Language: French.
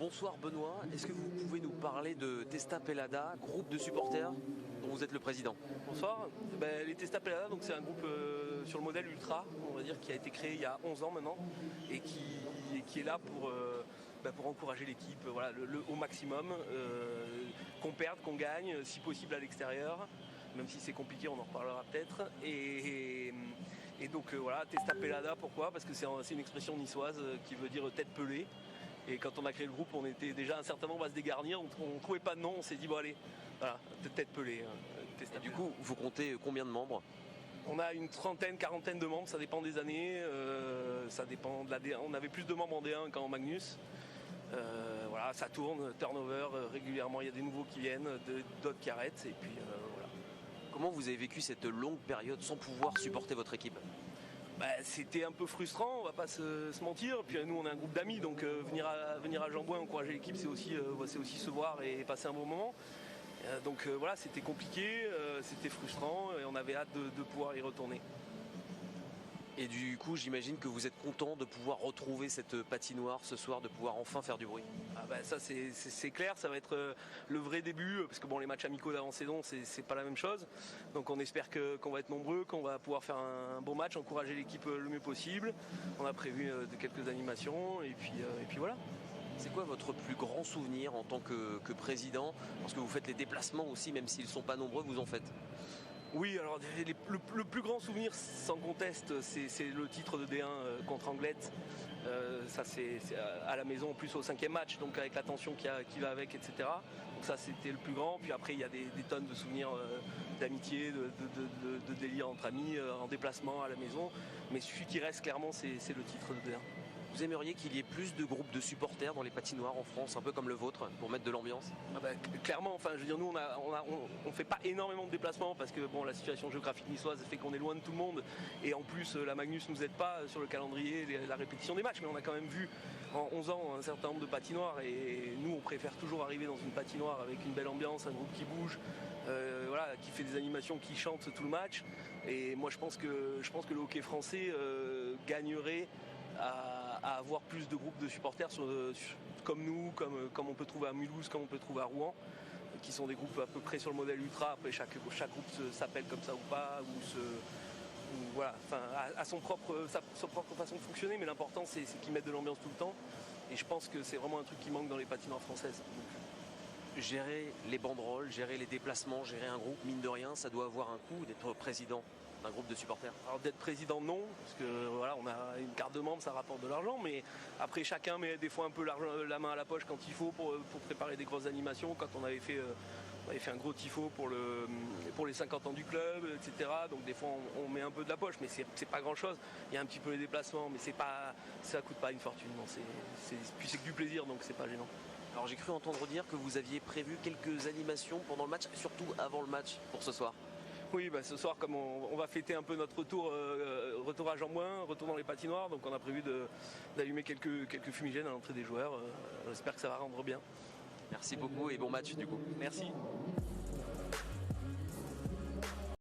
Bonsoir Benoît, est-ce que vous pouvez nous parler de Testa Pelada, groupe de supporters dont vous êtes le président? Bonsoir. Les Testa Pelada, donc c'est un groupe sur le modèle Ultra, on va dire, qui a été créé il y a 11 ans maintenant et qui est là pour encourager l'équipe au maximum, qu'on perde, qu'on gagne, si possible à l'extérieur, même si c'est compliqué, on en reparlera peut-être. Et donc Testa Pelada, pourquoi? Parce que c'est une expression niçoise qui veut dire tête pelée. Et quand on a créé le groupe, on était déjà un certain nombre à se dégarnir, on ne trouvait pas de nom, on s'est dit bon allez, voilà, tête pelée. Et du coup, vous comptez combien de membres? On a une trentaine, quarantaine de membres, ça dépend des années, ça dépend de la D1. On avait plus de membres en D1 qu'en Magnus. Ça tourne, turnover, régulièrement il y a des nouveaux qui viennent, d'autres qui arrêtent, et puis voilà. Comment vous avez vécu cette longue période sans pouvoir supporter votre équipe? C'était un peu frustrant, on va pas se mentir. Puis nous on est un groupe d'amis, donc venir à Jean-Bouin encourager l'équipe, c'est aussi se voir et passer un bon moment. C'était compliqué, c'était frustrant et on avait hâte de pouvoir y retourner. Et du coup, j'imagine que vous êtes content de pouvoir retrouver cette patinoire ce soir, de pouvoir enfin faire du bruit. Ça c'est clair, ça va être le vrai début, parce que les matchs amicaux d'avant-saison, c'est pas la même chose. Donc on espère qu'on va être nombreux, qu'on va pouvoir faire un bon match, encourager l'équipe le mieux possible. On a prévu quelques animations, et puis voilà. C'est quoi votre plus grand souvenir en tant que président? Parce que vous faites les déplacements aussi, même s'ils ne sont pas nombreux, vous en faites. Oui, alors le plus grand souvenir, sans conteste, c'est le titre de D1 contre Anglette. Ça c'est à la maison, en plus au 5e match, donc avec la tension qui va avec, etc. Donc ça c'était le plus grand. Puis après il y a des tonnes de souvenirs d'amitié, de délire entre amis, en déplacement à la maison. Mais celui qui reste clairement, c'est le titre de D1. Vous aimeriez qu'il y ait plus de groupes de supporters dans les patinoires en France, un peu comme le vôtre, pour mettre de l'ambiance? Clairement, nous on fait pas énormément de déplacements parce que la situation géographique niçoise fait qu'on est loin de tout le monde, et en plus la Magnus nous aide pas sur le calendrier, la répétition des matchs, mais on a quand même vu en 11 ans un certain nombre de patinoires, et nous on préfère toujours arriver dans une patinoire avec une belle ambiance, un groupe qui bouge, qui fait des animations, qui chante tout le match. Et moi je pense que le hockey français gagnerait à avoir plus de groupes de supporters comme nous, comme on peut trouver à Mulhouse, comme on peut trouver à Rouen, qui sont des groupes à peu près sur le modèle Ultra. Après chaque groupe s'appelle comme ça ou pas, à sa propre façon de fonctionner, mais l'important c'est qu'ils mettent de l'ambiance tout le temps, et je pense que c'est vraiment un truc qui manque dans les patinoires françaises. Gérer les banderoles, gérer les déplacements, gérer un groupe, mine de rien, ça doit avoir un coût d'être président d'un groupe de supporters. Alors d'être président, non, parce que on a une carte de membre, ça rapporte de l'argent, mais après chacun met des fois un peu la main à la poche quand il faut pour préparer des grosses animations. Quand on avait fait un gros tifo pour les 50 ans du club, etc. Donc des fois on met un peu de la poche, mais c'est pas grand chose. Il y a un petit peu les déplacements, mais ça coûte pas une fortune. Puis c'est que du plaisir, donc c'est pas gênant. Alors j'ai cru entendre dire que vous aviez prévu quelques animations pendant le match, surtout avant le match pour ce soir. Oui, ce soir, comme on va fêter un peu notre retour à Jean-Bouin, retour dans les patinoires, donc on a prévu d'allumer quelques fumigènes à l'entrée des joueurs. J'espère que ça va rendre bien. Merci beaucoup et bon match du coup. Merci.